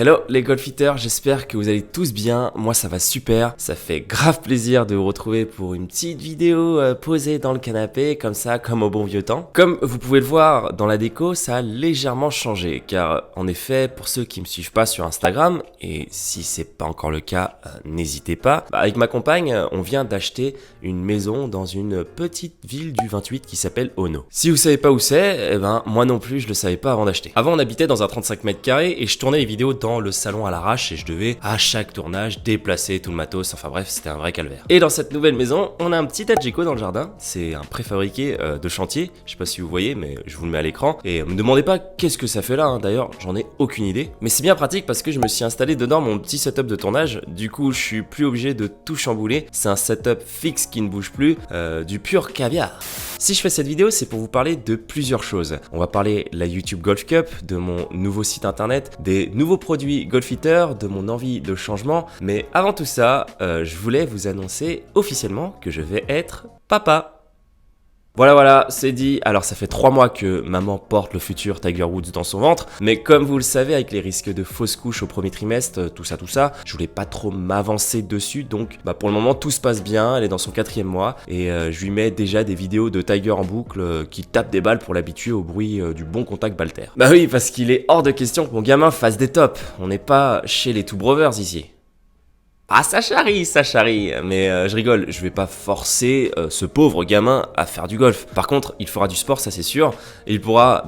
Hello les golfiteurs, j'espère que vous allez tous bien, moi ça va super, ça fait grave plaisir de vous retrouver pour une petite vidéo posée dans le canapé, comme ça, comme au bon vieux temps. Comme vous pouvez le voir dans la déco, ça a légèrement changé, car en effet, pour ceux qui me suivent pas sur Instagram, et si c'est pas encore le cas, n'hésitez pas, avec ma compagne, on vient d'acheter une maison dans une petite ville du 28 qui s'appelle Ono. Si vous savez pas où c'est, moi non plus je le savais pas avant d'acheter. Avant on habitait dans un 35 mètres carrés et je tournais les vidéos dans le salon à l'arrache et je devais à chaque tournage déplacer tout le matos, enfin bref c'était un vrai calvaire. Et dans cette nouvelle maison on a un petit Adgeco dans le jardin, c'est un préfabriqué de chantier, je sais pas si vous voyez mais je vous le mets à l'écran et me demandez pas qu'est-ce que ça fait là, d'ailleurs j'en ai aucune idée, mais c'est bien pratique parce que je me suis installé dedans mon petit setup de tournage, du coup je suis plus obligé de tout chambouler, c'est un setup fixe qui ne bouge plus, du pur caviar. Si je fais cette vidéo, c'est pour vous parler de plusieurs choses. On va parler de la YouTube Golf Cup, de mon nouveau site internet, des nouveaux produits Golfeater, de mon envie de changement. Mais avant tout ça, je voulais vous annoncer officiellement que je vais être papa. Voilà, c'est dit. Alors ça fait 3 mois que maman porte le futur Tiger Woods dans son ventre, mais comme vous le savez, avec les risques de fausses couches au premier trimestre, tout ça, je voulais pas trop m'avancer dessus, donc pour le moment tout se passe bien, elle est dans son 4e mois, et je lui mets déjà des vidéos de Tiger en boucle qui tape des balles pour l'habituer au bruit du bon contact Balter. Bah oui, parce qu'il est hors de question que mon gamin fasse des tops, on n'est pas chez les Two Brothers ici. Ah ça charrie, mais je rigole, je vais pas forcer ce pauvre gamin à faire du golf. Par contre, il fera du sport, ça c'est sûr, et il pourra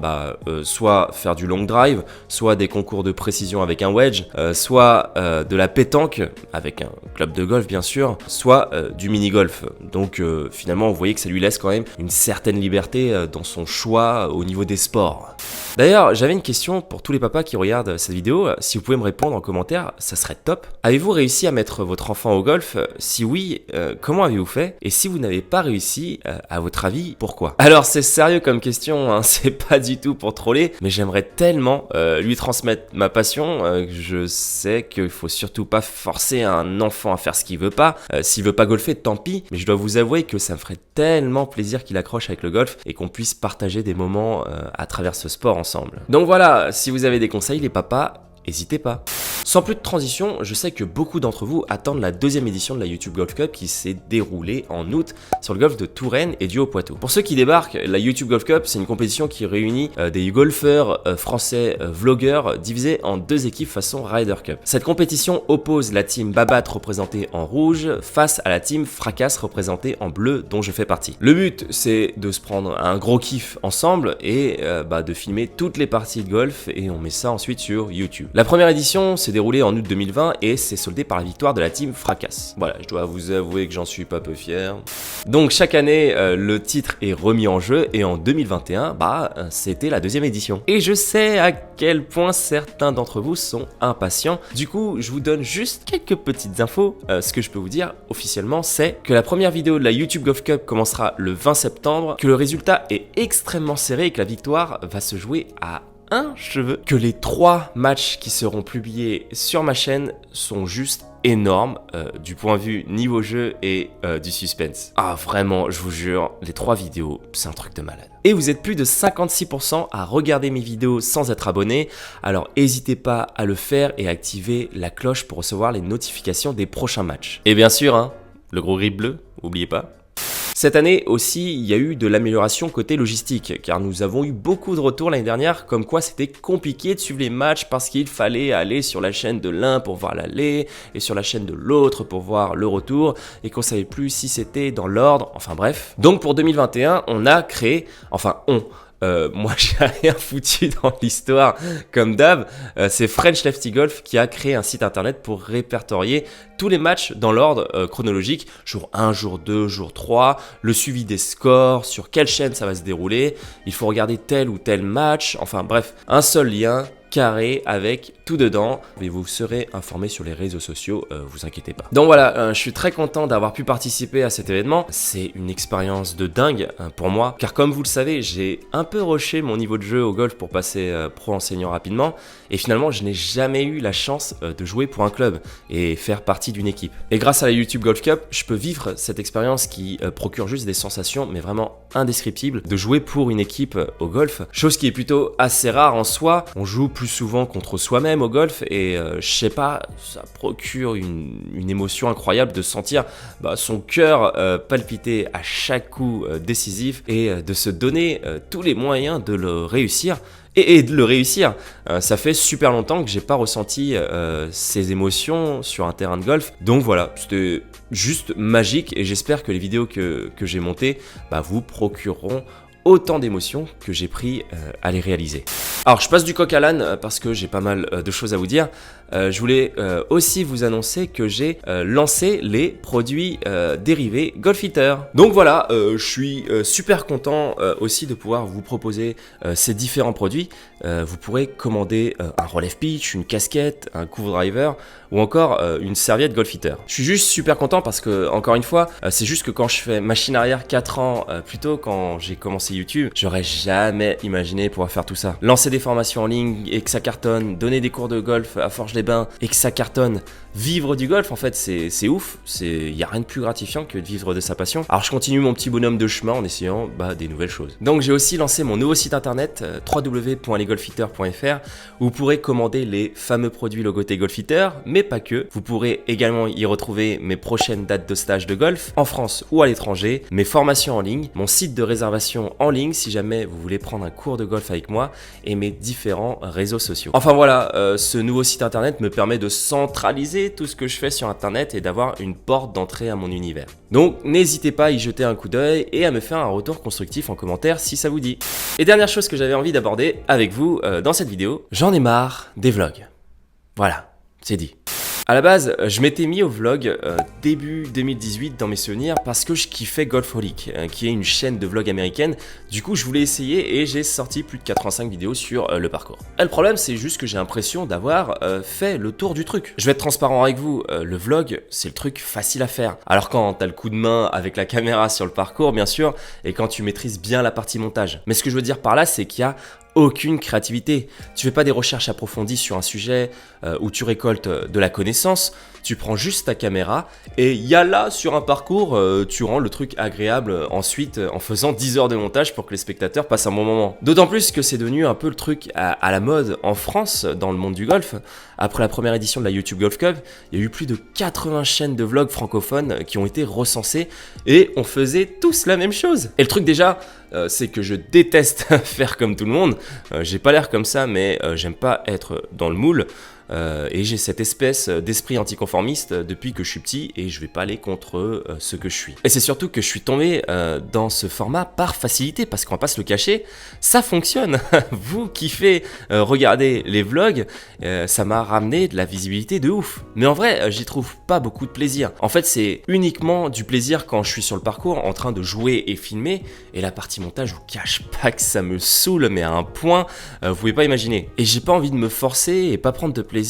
soit faire du long drive, soit des concours de précision avec un wedge, soit de la pétanque avec un club de golf bien sûr, soit du mini-golf. Donc finalement, vous voyez que ça lui laisse quand même une certaine liberté dans son choix au niveau des sports. D'ailleurs, j'avais une question pour tous les papas qui regardent cette vidéo, si vous pouvez me répondre en commentaire, ça serait top. Avez-vous réussi à mettre votre enfant au golf? Si oui, comment avez-vous fait? Et si vous n'avez pas réussi, à votre avis, pourquoi? Alors c'est sérieux comme question, hein, c'est pas du tout pour troller, mais j'aimerais tellement lui transmettre ma passion, que je sais qu'il faut surtout pas forcer un enfant à faire ce qu'il veut pas. S'il veut pas golfer, tant pis, mais je dois vous avouer que ça me ferait tellement plaisir qu'il accroche avec le golf et qu'on puisse partager des moments à travers ce sport ensemble. Donc voilà, si vous avez des conseils les papas, n'hésitez pas. Sans plus de transition, je sais que beaucoup d'entre vous attendent la 2e édition de la YouTube Golf Cup qui s'est déroulée en août sur le golf de Touraine et du Haut-Poitou. Pour ceux qui débarquent, la YouTube Golf Cup, c'est une compétition qui réunit des golfeurs français vlogueurs divisés en 2 équipes façon Ryder Cup. Cette compétition oppose la team Babat représentée en rouge face à la team Fracasse représentée en bleu dont je fais partie. Le but, c'est de se prendre un gros kiff ensemble et de filmer toutes les parties de golf et on met ça ensuite sur YouTube. La première édition s'est déroulée en août 2020 et s'est soldée par la victoire de la team Fracasse. Voilà, je dois vous avouer que j'en suis pas peu fier. Donc chaque année, le titre est remis en jeu et en 2021, c'était la 2e édition. Et je sais à quel point certains d'entre vous sont impatients. Du coup, je vous donne juste quelques petites infos. Ce que je peux vous dire officiellement, c'est que la première vidéo de la YouTube Golf Cup commencera le 20 septembre, que le résultat est extrêmement serré et que la victoire va se jouer à un cheveu, que les 3 matchs qui seront publiés sur ma chaîne sont juste énormes du point de vue niveau jeu et du suspense. Ah vraiment, je vous jure, les 3 vidéos, c'est un truc de malade. Et vous êtes plus de 56% à regarder mes vidéos sans être abonné, alors n'hésitez pas à le faire et à activer la cloche pour recevoir les notifications des prochains matchs. Et bien sûr, le gros grip bleu, n'oubliez pas. Cette année aussi, il y a eu de l'amélioration côté logistique, car nous avons eu beaucoup de retours l'année dernière, comme quoi c'était compliqué de suivre les matchs parce qu'il fallait aller sur la chaîne de l'un pour voir l'aller, et sur la chaîne de l'autre pour voir le retour, et qu'on savait plus si c'était dans l'ordre, enfin bref. Donc pour 2021, on a créé, moi j'ai rien foutu dans l'histoire comme d'hab, c'est French Lefty Golf qui a créé un site internet pour répertorier tous les matchs dans l'ordre chronologique, jour 1, jour 2, jour 3, le suivi des scores, sur quelle chaîne ça va se dérouler, il faut regarder tel ou tel match, enfin bref, un seul lien carré avec tout dedans, mais vous serez informé sur les réseaux sociaux, vous inquiétez pas. Donc voilà, je suis très content d'avoir pu participer à cet événement, c'est une expérience de dingue pour moi, car comme vous le savez, j'ai un peu rushé mon niveau de jeu au golf pour passer pro enseignant rapidement, et finalement je n'ai jamais eu la chance de jouer pour un club et faire partie d'une équipe. Et grâce à la YouTube Golf Cup, je peux vivre cette expérience qui procure juste des sensations, mais vraiment indescriptibles, de jouer pour une équipe au golf, chose qui est plutôt assez rare en soi. On joue plus plus souvent contre soi-même au golf et je sais pas, ça procure une émotion incroyable de sentir son cœur palpiter à chaque coup décisif et de se donner tous les moyens de le réussir. Et de le réussir. Ça fait super longtemps que j'ai pas ressenti ces émotions sur un terrain de golf. Donc voilà, c'était juste magique et j'espère que les vidéos que j'ai montées vous procureront autant d'émotions que j'ai pris à les réaliser. Alors je passe du coq à l'âne parce que j'ai pas mal de choses à vous dire. Je voulais aussi vous annoncer que j'ai lancé les produits dérivés Golf-Eater. Donc voilà, je suis super content aussi de pouvoir vous proposer ces différents produits. Vous pourrez commander un relève pitch, une casquette, un couvre-driver ou encore une serviette Golf-Eater. Je suis juste super content parce que, encore une fois, c'est juste que quand je fais machine arrière 4 ans plus tôt, quand j'ai commencé YouTube, j'aurais jamais imaginé pouvoir faire tout ça. Lancer des formations en ligne et que ça cartonne, donner des cours de golf à Forges-les-Bains et que ça cartonne, vivre du golf en fait c'est ouf, il n'y a rien de plus gratifiant que de vivre de sa passion. Alors je continue mon petit bonhomme de chemin en essayant des nouvelles choses. Donc j'ai aussi lancé mon nouveau site internet www.lesgolfeaters.fr où vous pourrez commander les fameux produits logotés Golf-Eater, mais pas que. Vous pourrez également y retrouver mes prochaines dates de stage de golf en France ou à l'étranger, mes formations en ligne, mon site de réservation en ligne si jamais vous voulez prendre un cours de golf avec moi et mes différents réseaux sociaux. Enfin voilà, ce nouveau site internet me permet de centraliser tout ce que je fais sur internet et d'avoir une porte d'entrée à mon univers. Donc n'hésitez pas à y jeter un coup d'œil et à me faire un retour constructif en commentaire si ça vous dit. Et dernière chose que j'avais envie d'aborder avec vous dans cette vidéo, j'en ai marre des vlogs. Voilà, c'est dit. À la base, je m'étais mis au vlog début 2018 dans mes souvenirs parce que je kiffais Golfholic, qui est une chaîne de vlog américaine. Du coup, je voulais essayer et j'ai sorti plus de 85 vidéos sur le parcours. Et le problème, c'est juste que j'ai l'impression d'avoir fait le tour du truc. Je vais être transparent avec vous, le vlog, c'est le truc facile à faire. Alors quand t'as le coup de main avec la caméra sur le parcours, bien sûr, et quand tu maîtrises bien la partie montage. Mais ce que je veux dire par là, c'est qu'il y a aucune créativité. Tu fais pas des recherches approfondies sur un sujet où tu récoltes de la connaissance, tu prends juste ta caméra et y a là sur un parcours, tu rends le truc agréable ensuite en faisant 10 heures de montage pour que les spectateurs passent un bon moment. D'autant plus que c'est devenu un peu le truc à la mode en France dans le monde du golf. Après la première édition de la YouTube Golf Cup, il y a eu plus de 80 chaînes de vlogs francophones qui ont été recensées et on faisait tous la même chose. Et le truc déjà, c'est que je déteste faire comme tout le monde. J'ai pas l'air comme ça, mais j'aime pas être dans le moule. Et j'ai cette espèce d'esprit anticonformiste depuis que je suis petit et je vais pas aller contre ce que je suis. Et c'est surtout que je suis tombé dans ce format par facilité parce qu'on va pas se le cacher, ça fonctionne. Vous kiffez regarder les vlogs, ça m'a ramené de la visibilité de ouf. Mais en vrai, j'y trouve pas beaucoup de plaisir. En fait, c'est uniquement du plaisir quand je suis sur le parcours en train de jouer et filmer. Et la partie montage, je vous cache pas que ça me saoule, mais à un point, vous pouvez pas imaginer. Et j'ai pas envie de me forcer et pas prendre de plaisir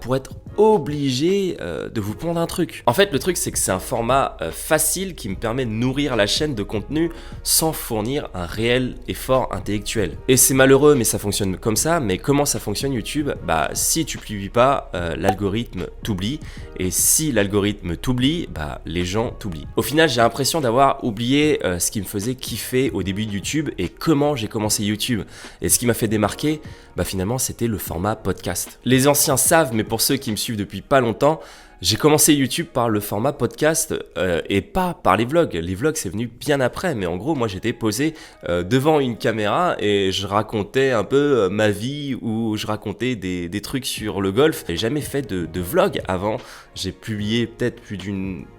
pour être obligé de vous pondre un truc. En fait, le truc, c'est que c'est un format facile qui me permet de nourrir la chaîne de contenu sans fournir un réel effort intellectuel. Et c'est malheureux, mais ça fonctionne comme ça. Mais comment ça fonctionne YouTube ? Si tu publies pas, l'algorithme t'oublie. Et si l'algorithme t'oublie, les gens t'oublient. Au final, j'ai l'impression d'avoir oublié ce qui me faisait kiffer au début de YouTube et comment j'ai commencé YouTube. Et ce qui m'a fait démarquer, finalement, c'était le format podcast. Les anciens savent, mais pour ceux qui me suivent depuis pas longtemps, j'ai commencé YouTube par le format podcast et pas par les vlogs. Les vlogs, c'est venu bien après, mais en gros, moi, j'étais posé devant une caméra et je racontais un peu ma vie ou je racontais des trucs sur le golf. J'ai jamais fait de vlog avant. J'ai publié peut-être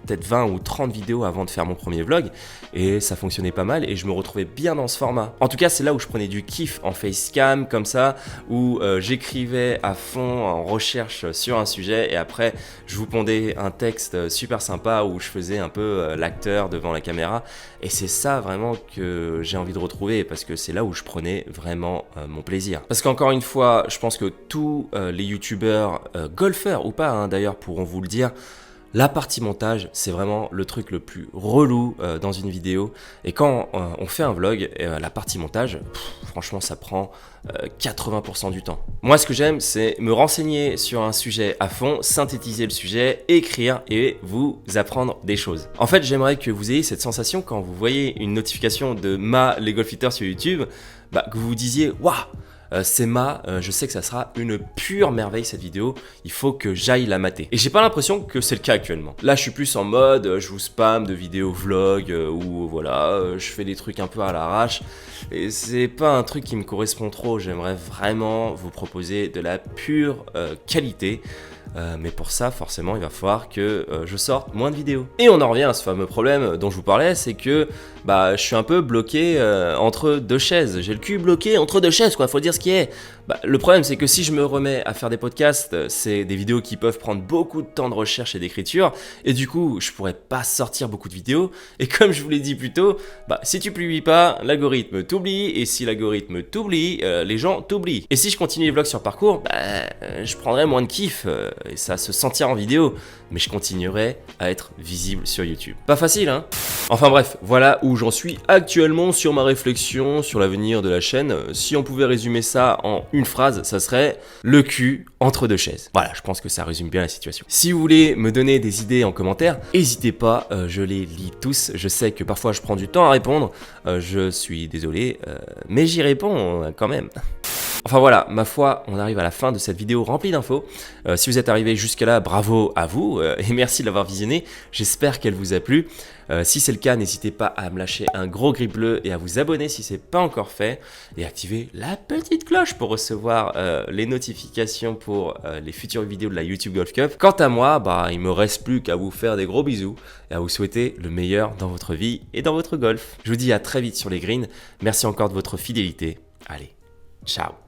20 ou 30 vidéos avant de faire mon premier vlog et ça fonctionnait pas mal et je me retrouvais bien dans ce format. En tout cas, c'est là où je prenais du kiff en facecam comme ça, où j'écrivais à fond en recherche sur un sujet et après, je vous pondais un texte super sympa où je faisais un peu l'acteur devant la caméra et c'est ça vraiment que j'ai envie de retrouver parce que c'est là où je prenais vraiment mon plaisir. Parce qu'encore une fois, je pense que tous les youtubeurs, golfeurs ou pas d'ailleurs, pourront vous le dire, la partie montage, c'est vraiment le truc le plus relou dans une vidéo. Et quand on fait un vlog, la partie montage, franchement, ça prend 80% du temps. Moi, ce que j'aime, c'est me renseigner sur un sujet à fond, synthétiser le sujet, écrire et vous apprendre des choses. En fait, j'aimerais que vous ayez cette sensation quand vous voyez une notification de les Golf-Eaters sur YouTube, que vous vous disiez « Waouh !» je sais que ça sera une pure merveille cette vidéo, il faut que j'aille la mater. Et j'ai pas l'impression que c'est le cas actuellement. Là je suis plus en mode, je vous spam de vidéos vlog, où voilà, je fais des trucs un peu à l'arrache, et c'est pas un truc qui me correspond trop, j'aimerais vraiment vous proposer de la pure qualité. Mais pour ça, forcément, il va falloir que je sorte moins de vidéos. Et on en revient à ce fameux problème dont je vous parlais, c'est que je suis un peu bloqué entre deux chaises. J'ai le cul bloqué entre deux chaises, quoi, faut dire ce qui est. Le problème, c'est que si je me remets à faire des podcasts, c'est des vidéos qui peuvent prendre beaucoup de temps de recherche et d'écriture, et du coup, je pourrais pas sortir beaucoup de vidéos. Et comme je vous l'ai dit plus tôt, si tu publies pas, l'algorithme t'oublie, et si l'algorithme t'oublie, les gens t'oublient. Et si je continue les vlogs sur parcours, je prendrais moins de kiff, et ça se sentira en vidéo, mais je continuerai à être visible sur YouTube. Pas facile, hein? Enfin bref, voilà où j'en suis actuellement sur ma réflexion sur l'avenir de la chaîne. Si on pouvait résumer ça en une phrase, ça serait le cul entre deux chaises. Voilà, je pense que ça résume bien la situation. Si vous voulez me donner des idées en commentaire, n'hésitez pas, je les lis tous. Je sais que parfois je prends du temps à répondre, je suis désolé, mais j'y réponds quand même. Enfin voilà, ma foi, on arrive à la fin de cette vidéo remplie d'infos. Si vous êtes arrivé jusqu'à là, bravo à vous et merci de l'avoir visionné. J'espère qu'elle vous a plu. Si c'est le cas, n'hésitez pas à me lâcher un gros gris bleu et à vous abonner si ce n'est pas encore fait. Et activer la petite cloche pour recevoir les notifications pour les futures vidéos de la YouTube Golf Cup. Quant à moi, il me reste plus qu'à vous faire des gros bisous et à vous souhaiter le meilleur dans votre vie et dans votre golf. Je vous dis à très vite sur les greens. Merci encore de votre fidélité. Allez, ciao.